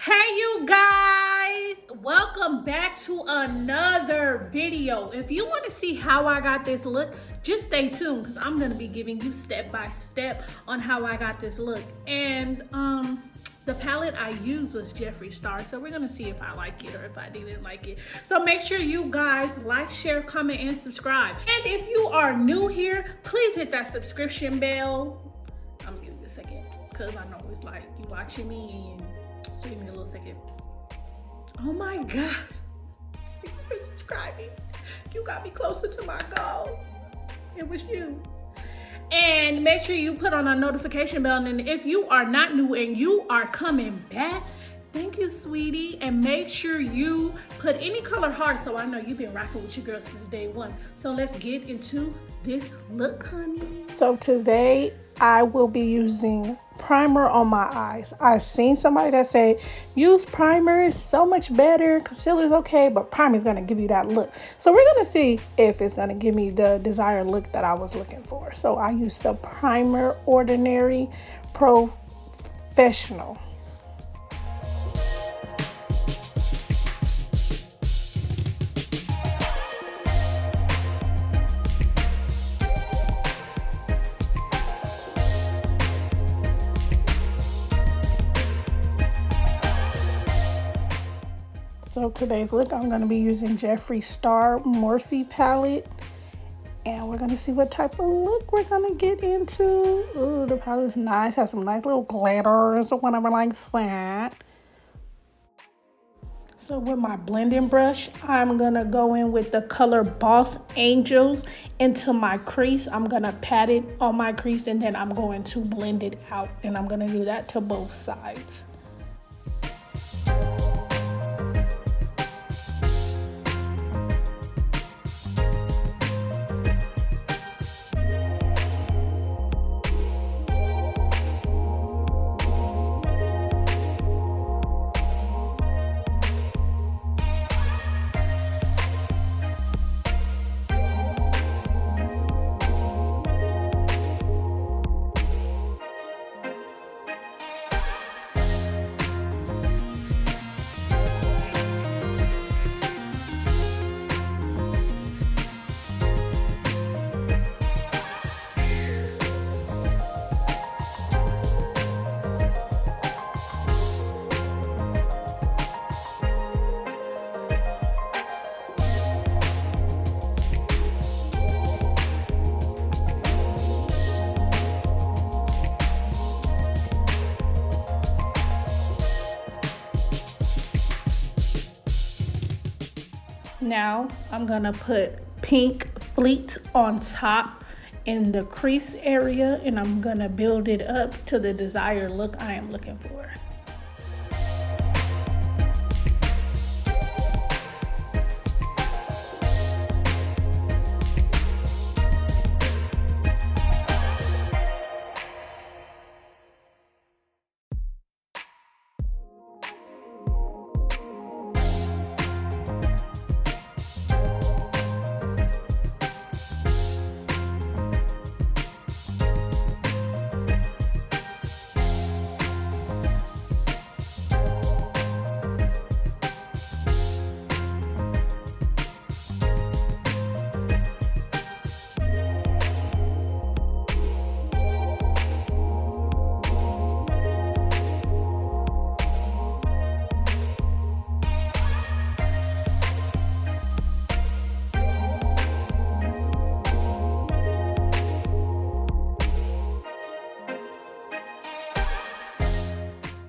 Hey you guys, welcome back to another video. If you want to see how I got this look, just stay tuned because I'm going to be giving you step by step on how I got this look. And the palette I used was Jafree Star, so we're going to see if I like it or if I didn't like it. So make sure you guys like, share, comment, and subscribe. And if you are new here, please hit that subscription bell. I'm giving you a second because I know it's like you watching me and so give me a little second. Oh my gosh. Thank you for subscribing. You got me closer to my goal. It was you. And make sure you put on a notification bell. And if you are not new and you are coming back, thank you, sweetie. And make sure you put any color heart so I know you've been rocking with your girl since day one. So let's get into this look, honey. So today I will be using primer on my eyes. I've seen somebody that say use primer, it's so much better, concealer is okay, but primer is going to give you that look. So we're going to see if it's going to give me the desired look that I was looking for. So I used the Primer Ordinary Professional. So today's look, I'm going to be using Jafree Star Morphe palette. And we're going to see what type of look we're going to get into. Ooh, the palette is nice. Has some nice little glitters or whatever like that. So with my blending brush, I'm going to go in with the color Boss Angels into my crease. I'm going to pat it on my crease and then I'm going to blend it out. And I'm going to do that to both sides. Now I'm gonna put pink fleet on top in the crease area and I'm gonna build it up to the desired look I am looking for.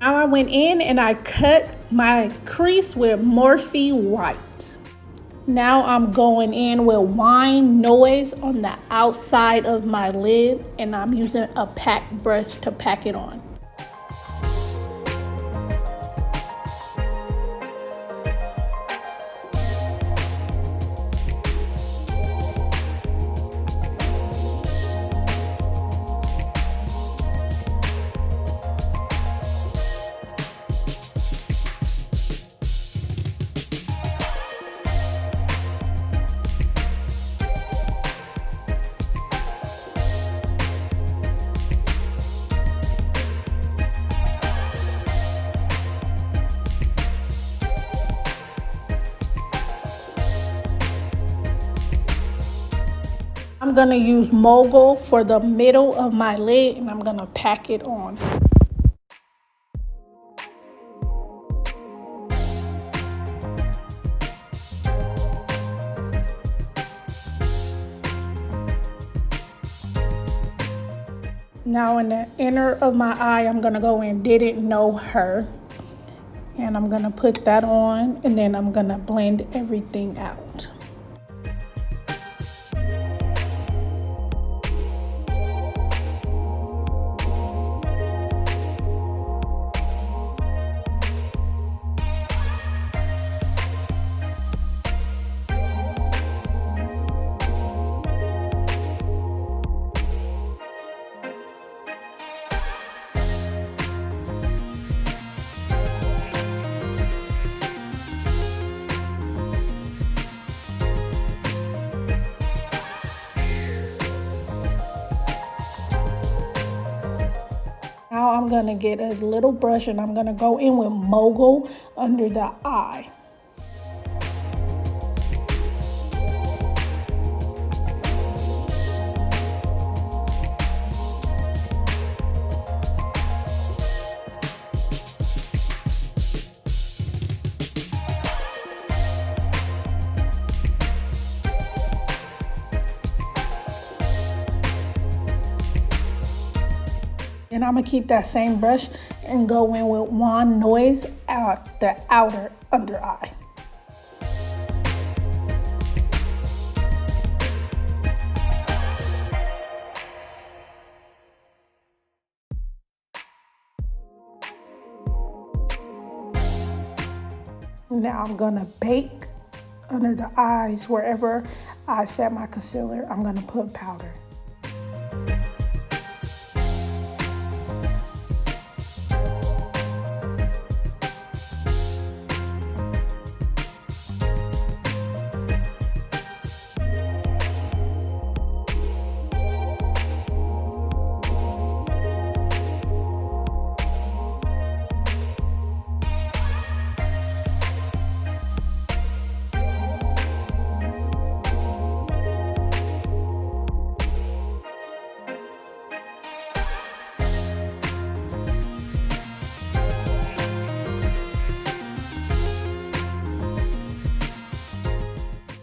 Now I went in and I cut my crease with Morphe White. Now I'm going in with Wine Noise on the outside of my lid and I'm using a pack brush to pack it on. I'm gonna use Mogul for the middle of my lid, and I'm gonna pack it on. Now in the inner of my eye, I'm gonna go in Didn't Know Her. And I'm gonna put that on, and then I'm gonna blend everything out. Now I'm gonna get a little brush and I'm gonna go in with Mogul under the eye. And I'm gonna keep that same brush and go in with Wand Noise at the outer under eye. Now I'm gonna bake under the eyes. Wherever I set my concealer, I'm gonna put powder.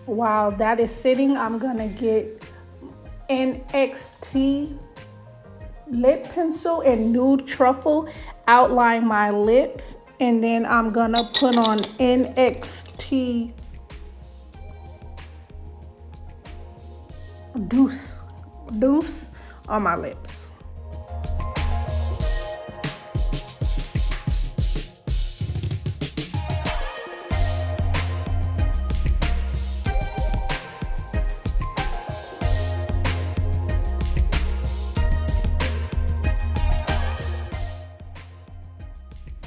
While that is sitting, I'm gonna get NXT lip pencil and Nude Truffle, outline my lips, and then I'm gonna put on NXT Deuce on my lips.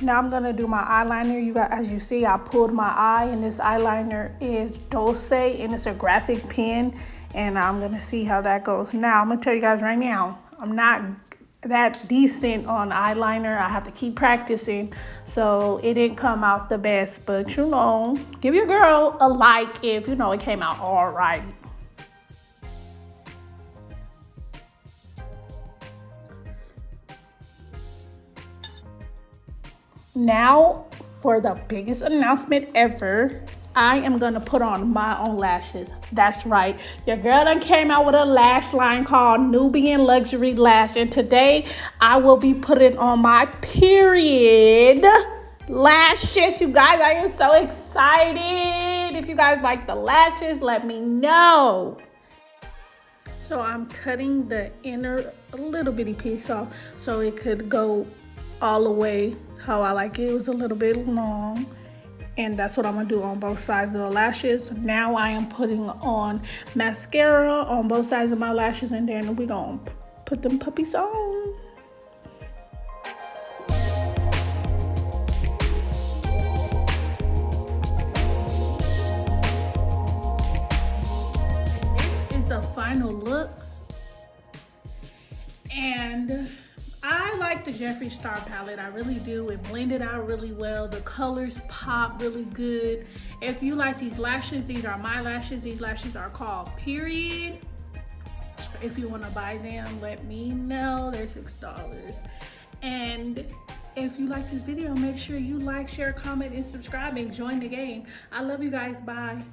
Now I'm gonna do my eyeliner. You got, as you see, I pulled my eye, and this eyeliner is Dulce, and it's a graphic pen, and I'm gonna see how that goes. Now I'm gonna tell you guys right now, I'm not that decent on eyeliner. I have to keep practicing, so it didn't come out the best, but you know, give your girl a like if you know it came out all right. Now for the biggest announcement ever, I am gonna put on my own lashes. That's right, your girl done came out with a lash line called Nubian Luxury Lash, and today I will be putting on my period lashes. You guys, I am so excited. If you guys like the lashes, let me know. So I'm cutting the inner a little bitty piece off so it could go all the way how I like it. It was a little bit long, and that's what I'm gonna do on both sides of the lashes. Now I am putting on mascara on both sides of my lashes, and then we're gonna put them puppies on. This is the final look, and I like the Jafree Star palette. I really do. It blended out really well. The colors pop really good. If you like these lashes, these are my lashes. These lashes are called Period. If you want to buy them, let me know. They're $6. And if you like this video, make sure you like, share, comment, and subscribe, and join the game. I love you guys. Bye.